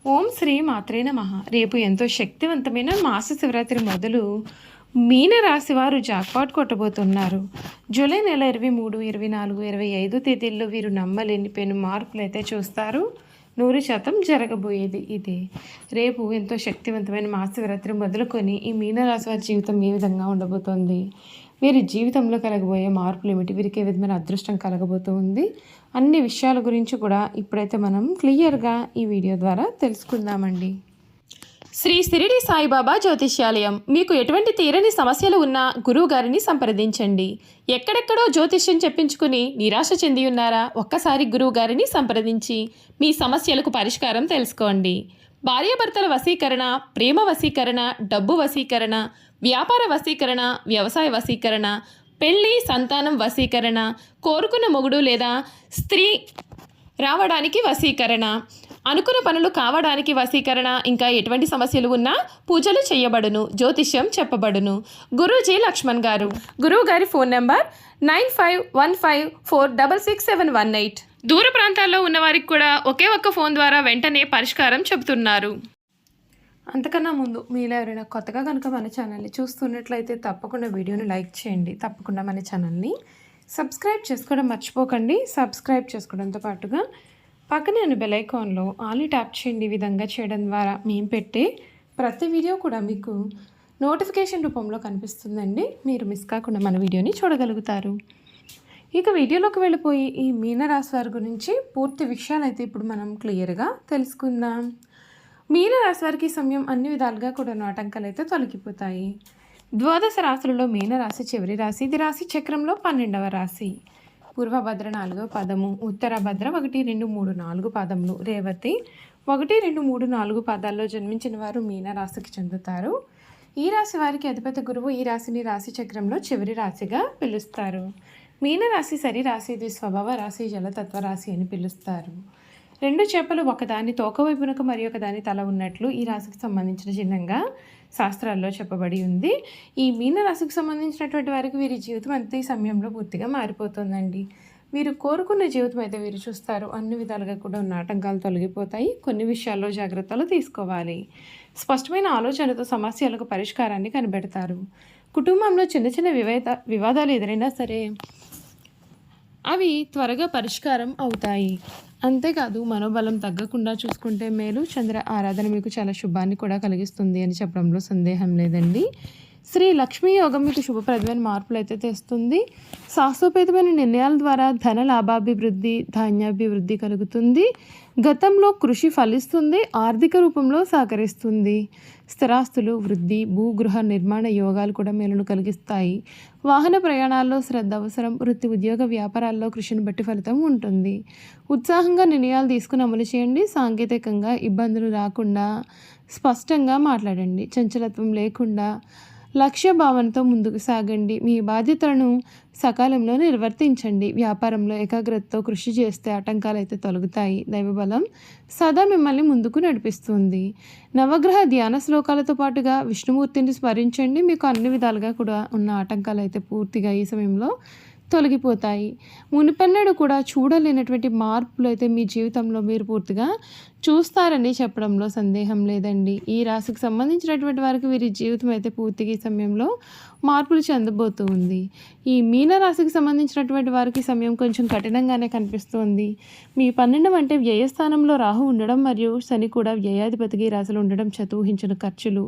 ఓం శ్రీ మాత్రే నమః. రేపు ఎంతో శక్తివంతమైన మాస శివరాత్రి మొదలు మీన రాశి వారు జాక్పాట్ కొట్టబోతున్నారు. జూలై నెల 23, 24, 25 తేదీల్లో వీరు నమ్మలేని పెను మార్పులు అయితే చూస్తారు. 100% జరగబోయేది ఇదే. రేపు ఎంతో శక్తివంతమైన మహాశివరాత్రి మొదలుకొని ఈ మీనరాశి వారి జీవితం ఏ విధంగా ఉండబోతోంది, వీరి జీవితంలో కలగబోయే మార్పులు ఏమిటి, వీరికి ఏ విధమైన అదృష్టం కలగబోతుంది, అన్ని విషయాల గురించి కూడా ఇప్పుడైతే మనం క్లియర్గా ఈ వీడియో ద్వారా తెలుసుకుందామండి. శ్రీ షిరిడి సాయిబాబా జ్యోతిష్యాలయం. మీకు ఎటువంటి తీరని సమస్యలు ఉన్నా గురువు గారిని సంప్రదించండి. ఎక్కడెక్కడో జ్యోతిష్యం చెప్పించుకుని నిరాశ చెంది ఉన్నారా? ఒక్కసారి గురువు గారిని సంప్రదించి మీ సమస్యలకు పరిష్కారం తెలుసుకోండి. భార్యాభర్తల వశీకరణ, ప్రేమ వశీకరణ, డబ్బు వశీకరణ, వ్యాపార వశీకరణ, వ్యవసాయ వశీకరణ, పెళ్లి సంతానం వశీకరణ, కోరుకున్న మొగుడు లేదా స్త్రీ రావడానికి వశీకరణ, అనుకున్న పనులు కావడానికి వశీకరణ, ఇంకా ఎటువంటి సమస్యలు ఉన్నా పూజలు చేయబడును, జ్యోతిష్యం చెప్పబడును. గురూజీ లక్ష్మణ్ గారు. గురువు గారి ఫోన్ నెంబర్ 9515466718. దూర ప్రాంతాల్లో ఉన్నవారికి కూడా ఒకే ఒక్క ఫోన్ ద్వారా వెంటనే పరిష్కారం చెబుతున్నారు. అంతకన్నా ముందు మీలో ఎవరైనా కొత్తగా కనుక మన ఛానల్ని చూస్తున్నట్లయితే తప్పకుండా వీడియోని లైక్ చేయండి. తప్పకుండా మన ఛానల్ని సబ్స్క్రైబ్ చేసుకోవడం మర్చిపోకండి. సబ్స్క్రైబ్ చేసుకోవడంతో పాటుగా పక్కనే ఉన్న బెల్ ఐకాన్లో ఆల్ ట్యాప్ చేయండి. ఈ విధంగా చేయడం ద్వారా మేము పెట్టే ప్రతి వీడియో కూడా మీకు నోటిఫికేషన్ రూపంలో కనిపిస్తుందండి. మీరు మిస్ కాకుండా మన వీడియోని చూడగలుగుతారు. ఇక వీడియోలోకి వెళ్ళిపోయి ఈ మీనరాశి వారి గురించి పూర్తి విషయాలు అయితే ఇప్పుడు మనం క్లియర్గా తెలుసుకుందాం. మీనరాశి వారికి సమయం అన్ని విధాలుగా కూడా ఆటంకాలు అయితే తొలగిపోతాయి. ద్వాదశ రాశులలో మీనరాశి చివరి రాశి. ఇది రాశి చక్రంలో 12వ రాశి. పూర్వభద్ర 4వ పదము, ఉత్తరభద్ర 1, 2, 3, 4 పాదములు, రేవతి 1, 2, 3, 4 పాదాల్లో జన్మించిన వారు మీనరాశికి చెందుతారు. ఈ రాశి వారికి అధిపతి గురువు ఈ రాశిని రాశి చక్రంలో చివరి రాశిగా పిలుస్తారు. మీనరాశి సరి రాశి, ఇది స్వభావ రాశి, జలతత్వ రాశి అని పిలుస్తారు. 2 చేపలు ఒకదాని తోక వైపునకు మరి ఒకదాని తల ఉన్నట్లు ఈ రాశికి సంబంధించిన చిహ్నంగా శాస్త్రాల్లో చెప్పబడి ఉంది. ఈ మీనరాశికి సంబంధించినటువంటి వారికి వీరి జీవితం అంతే ఈ సమయంలో పూర్తిగా మారిపోతుందండి. వీరు కోరుకున్న జీవితం అయితే వీరు చూస్తారు. అన్ని విధాలుగా కూడా ఉన్న ఆటంకాలు తొలగిపోతాయి. కొన్ని విషయాల్లో జాగ్రత్తలు తీసుకోవాలి. స్పష్టమైన ఆలోచనతో సమస్యలకు పరిష్కారాన్ని కనిపెడతారు. కుటుంబంలో చిన్న చిన్న వివాదాలు ఎదురైనా సరే అవి త్వరగా పరిష్కారం అవుతాయి. అంతేకాదు మనోబలం తగ్గకుండా చూసుకుంటే మేలు. చంద్ర ఆరాధన మీకు చాలా శుభాన్ని కూడా కలిగిస్తుంది అని చెప్పడంలో సందేహం లేదండి. శ్రీ లక్ష్మీ యోగం మీకు శుభప్రదమైన మార్పులు అయితే తెస్తుంది. సాహసోపేతమైన నిర్ణయాల ద్వారా ధన లాభాభివృద్ధి, ధాన్యాభివృద్ధి కలుగుతుంది. గతంలో కృషి ఫలిస్తుంది, ఆర్థిక రూపంలో సహకరిస్తుంది. స్థిరాస్తులు వృద్ధి, భూగృహ నిర్మాణ యోగాలు కూడా మేలును కలిగిస్తాయి. వాహన ప్రయాణాల్లో శ్రద్ధ అవసరం. వృత్తి ఉద్యోగ వ్యాపారాల్లో కృషిని బట్టి ఫలితం ఉంటుంది. ఉత్సాహంగా నిర్ణయాలు తీసుకుని అమలు చేయండి. సాంకేతికంగా ఇబ్బందులు రాకుండా స్పష్టంగా మాట్లాడండి. చంచలత్వం లేకుండా లక్ష్య భావనతో ముందుకు సాగండి. మీ బాధ్యతలను సకాలంలో నిర్వర్తించండి. వ్యాపారంలో ఏకాగ్రతతో కృషి చేస్తే ఆటంకాలు అయితే తొలగుతాయి. దైవబలం సదా మిమ్మల్ని ముందుకు నడిపిస్తుంది. నవగ్రహ ధ్యాన శ్లోకాలతో పాటుగా విష్ణుమూర్తిని స్మరించండి. మీకు అన్ని విధాలుగా కూడా ఉన్న ఆటంకాలు అయితే పూర్తిగా ఈ సమయంలో తొలగిపోతాయి. మునిపెన్నడు కూడా చూడలేనటువంటి మార్పులు అయితే మీ జీవితంలో మీరు పూర్తిగా చూస్తారని చెప్పడంలో సందేహం లేదండి. ఈ రాశికి సంబంధించినటువంటి వారికి వీరి జీవితం అయితే పూర్తిగా ఈ సమయంలో మార్పులు చెందబోతూ ఉంది. ఈ మీన రాశికి సంబంధించినటువంటి వారికి సమయం కొంచెం కఠినంగానే కనిపిస్తోంది. మీ 12 అంటే వ్యయస్థానంలో రాహు ఉండడం మరియు శని కూడా వ్యయాధిపతికి రాశిలో ఉండడం చేత ఊహించిన ఖర్చులు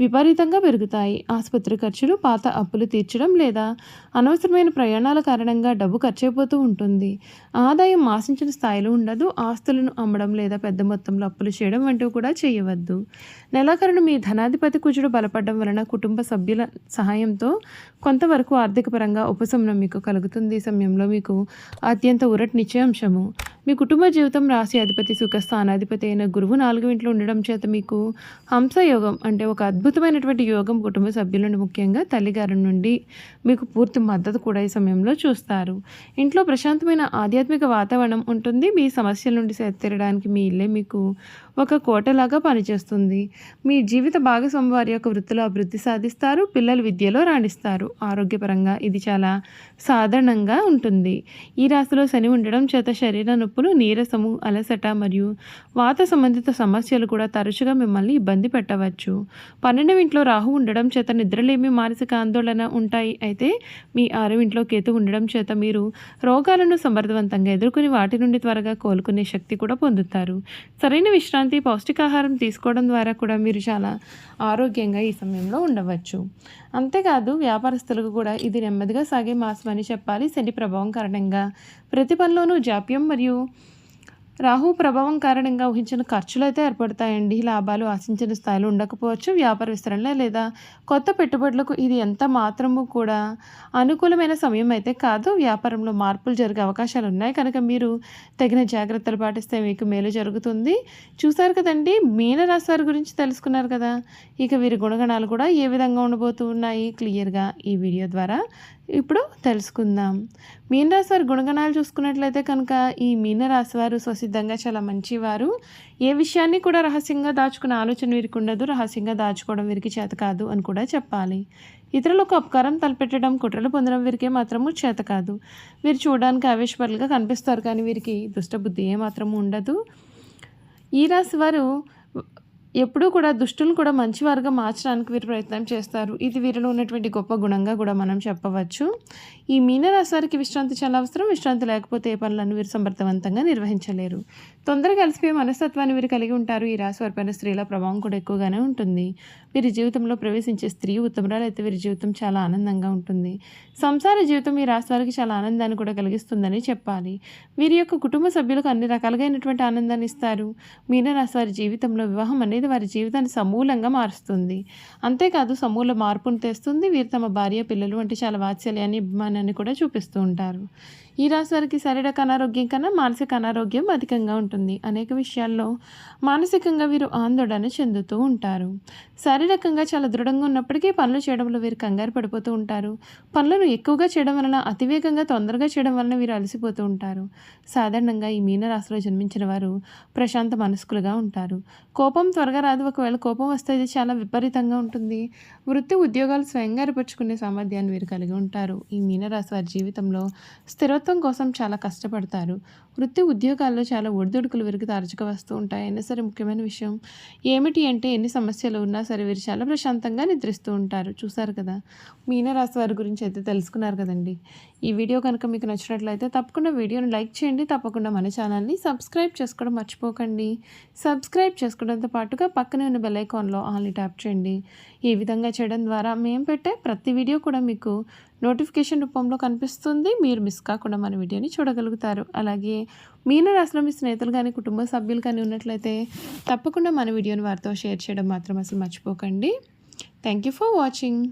విపరీతంగా పెరుగుతాయి. ఆసుపత్రి ఖర్చులు, పాత అప్పులు తీర్చడం లేదా అనవసరమైన ప్రయాణాల కారణంగా డబ్బు ఖర్చయిపోతూ ఉంటుంది. ఆదాయం ఆశించిన స్థాయిలో ఉండదు. ఆస్తులను అమ్మడం లేదా పెద్ద మొత్తంలో అప్పులు చేయడం వంటివి కూడా చేయవద్దు. నెలాఖరును మీ ధనాధిపతి కుజుడు బలపడడం వలన కుటుంబ సభ్యుల సహాయంతో కొంతవరకు ఆర్థిక పరంగా ఉపశమనం మీకు కలుగుతుంది. ఈ సమయంలో మీకు అత్యంత ఊరటనిచ్చే అంశము మీ కుటుంబ జీవితం. రాశి అధిపతి సుఖ స్థానాధిపతి అయిన గురువు 4వ ఇంట్లో ఉండడం చేత మీకు హంసయోగం అంటే ఒక అద్భుతమైనటువంటి యోగం కుటుంబ సభ్యుల నుండి, ముఖ్యంగా తల్లిగారి నుండి మీకు పూర్తి మద్దతు కూడా ఈ సమయంలో చూస్తారు. ఇంట్లో ప్రశాంతమైన ఆధ్యాత్మిక వాతావరణం ఉంటుంది. మీ సమస్యల నుండి తీరడానికి మీ ఇల్లే మీకు ఒక కోటలాగా పనిచేస్తుంది. మీ జీవిత భాగస్వామి వారి యొక్క వృత్తిలో అభివృద్ధి సాధిస్తారు. పిల్లలు విద్యలో రాణిస్తారు. ఆరోగ్యపరంగా ఇది చాలా సాధారణంగా ఉంటుంది. ఈ రాశిలో శని ఉండడం చేత శరీర నొప్పులు నొప్పులు, నీరసము, అలసట మరియు వాత సంబంధిత సమస్యలు కూడా తరచుగా మిమ్మల్ని ఇబ్బంది పెట్టవచ్చు. 12వ ఇంట్లో రాహు ఉండడం చేత నిద్రలేమి, మానసిక ఆందోళన ఉంటాయి. అయితే మీ 6వ ఇంట్లో కేతు ఉండడం చేత మీరు రోగాలను సమర్థవంతంగా ఎదుర్కొని వాటి నుండి త్వరగా కోలుకునే శక్తి కూడా పొందుతారు. సరైన విశ్రాంతి, పౌష్టికాహారం తీసుకోవడం ద్వారా కూడా మీరు చాలా ఆరోగ్యంగా ఈ సమయంలో ఉండవచ్చు. అంతేకాదు వ్యాపారస్తులకు కూడా ఇది నెమ్మదిగా సాగే మాసం అని చెప్పాలి. శని ప్రభావం కారణంగా ప్రతి పనిలోనూ జాప్యం మరియు రాహు ప్రభావం కారణంగా ఊహించిన ఖర్చులు అయితే ఏర్పడతాయండి. లాభాలు ఆశించిన స్థాయిలో ఉండకపోవచ్చు. వ్యాపార విస్తరణ లేదా కొత్త పెట్టుబడులకు ఇది ఎంత మాత్రము కూడా అనుకూలమైన సమయం అయితే కాదు. వ్యాపారంలో మార్పులు జరిగే అవకాశాలు ఉన్నాయి కనుక మీరు తగిన జాగ్రత్తలు పాటిస్తే మీకు మేలు జరుగుతుంది. చూసారు కదండి, మీనరాశి వారి గురించి తెలుసుకున్నారు కదా. ఇక వీరి గుణగణాలు కూడా ఏ విధంగా ఉండబోతూ ఉన్నాయి క్లియర్గా ఈ వీడియో ద్వారా ఇప్పుడు తెలుసుకుందాం. మీనరాశి వారి గుణగణాలు చూసుకున్నట్లయితే కనుక ఈ మీనరాశి వారు స్వసిద్ధంగా చాలా మంచివారు. ఏ విషయాన్ని కూడా రహస్యంగా దాచుకునే ఆలోచన వీరికి ఉండదు. రహస్యంగా దాచుకోవడం వీరికి చేత కాదు అని కూడా చెప్పాలి. ఇతరులకు అపకారం తలపెట్టడం, కుట్రలు పొందడం వీరికి మాత్రము చేత కాదు. వీరు చూడడానికి ఆవేశపరులుగా కనిపిస్తారు కానీ వీరికి దుష్టబుద్ధి ఏమాత్రము ఉండదు. ఈ రాశి వారు ఎప్పుడూ కూడా దుష్టులను కూడా మంచివారుగా మార్చడానికి వీరు ప్రయత్నం చేస్తారు. ఇది వీరిలో ఉన్నటువంటి గొప్ప గుణంగా కూడా మనం చెప్పవచ్చు. ఈ మీనరాశి వారికి విశ్రాంతి చాలా అవసరం. విశ్రాంతి లేకపోతే ఏ పనులను వీరు సమర్థవంతంగా నిర్వహించలేరు. తొందరగా కలిసిపోయే మనస్తత్వాన్ని వీరు కలిగి ఉంటారు. ఈ రాశి వారిపైన స్త్రీల ప్రభావం కూడా ఎక్కువగానే ఉంటుంది. వీరి జీవితంలో ప్రవేశించే స్త్రీ ఉత్తమరాలు అయితే వీరి జీవితం చాలా ఆనందంగా ఉంటుంది. సంసార జీవితం ఈ రాశి వారికి చాలా ఆనందాన్ని కూడా కలిగిస్తుందని చెప్పాలి. వీరి యొక్క కుటుంబ సభ్యులకు అన్ని రకాలుగైనటువంటి ఆనందాన్ని ఇస్తారు. మీనరాశి వారి జీవితంలో వివాహం అనేది వారి జీవితాన్ని సమూలంగా మారుస్తుంది. అంతేకాదు సమూల మార్పును తెస్తుంది. వీరు తమ భార్య, పిల్లలు వంటి చాలా వాత్సల్యాన్ని, అభిమానాన్ని కూడా చూపిస్తూ ఉంటారు. ఈ రాశి వారికి శారీరక అనారోగ్యం కన్నా మానసిక అనారోగ్యం అధికంగా ఉంటుంది. అనేక విషయాల్లో మానసికంగా వీరు ఆందోళన చెందుతూ ఉంటారు. శారీరకంగా చాలా దృఢంగా ఉన్నప్పటికీ పనులు చేయడంలో వీరు కంగారు పడిపోతూ ఉంటారు. పనులను ఎక్కువగా చేయడం వలన, అతివేగంగా తొందరగా చేయడం వలన వీరు అలసిపోతూ ఉంటారు. సాధారణంగా ఈ మీనరాశిలో జన్మించిన వారు ప్రశాంత మనస్కులుగా ఉంటారు. కోపం త్వరగా రాదు. ఒకవేళ కోపం వస్తే ఇది చాలా విపరీతంగా ఉంటుంది. వృత్తి ఉద్యోగాలు స్వయంగా ఏర్పరచుకునే సామర్థ్యాన్ని వీరు కలిగి ఉంటారు. ఈ మీనరాశి వారి జీవితంలో స్థిరత్వం కోసం చాలా కష్టపడతారు. వృత్తి ఉద్యోగాల్లో చాలా ఒడిదుడుకులు వీరికి తరచుగా వస్తూ ఉంటాయి. అయినా సరే ముఖ్యమైన విషయం ఏమిటి అంటే ఎన్ని సమస్యలు ఉన్నా సరే వీరు చాలా ప్రశాంతంగా నిద్రిస్తూ ఉంటారు. చూసారు కదా, మీనరాశి వారి గురించి అయితే తెలుసుకున్నారు కదండి. ఈ వీడియో కనుక మీకు నచ్చినట్లయితే తప్పకుండా వీడియోని లైక్ చేయండి. తప్పకుండా మన ఛానల్ని సబ్స్క్రైబ్ చేసుకోవడం మర్చిపోకండి. సబ్స్క్రైబ్ చేసుకోవడంతో పాటుగా పక్కనే ఉన్న బెల్ ఐకాన్లో ఆల్ని ట్యాప్ చేయండి. ఈ విధంగా చేయడం ద్వారా మేము పెట్టే ప్రతి వీడియో కూడా మీకు నోటిఫికేషన్ రూపంలో కనిపిస్తుంది. మీరు మిస్ కాకుండా మన వీడియోని చూడగలుగుతారు. అలాగే మీనరాశిలో మీ స్నేహితులు కానీ కుటుంబ సభ్యులు కానీ ఉన్నట్లయితే తప్పకుండా మన వీడియోని వారితో షేర్ చేయడం మాత్రం అసలు మర్చిపోకండి. Thank you for watching.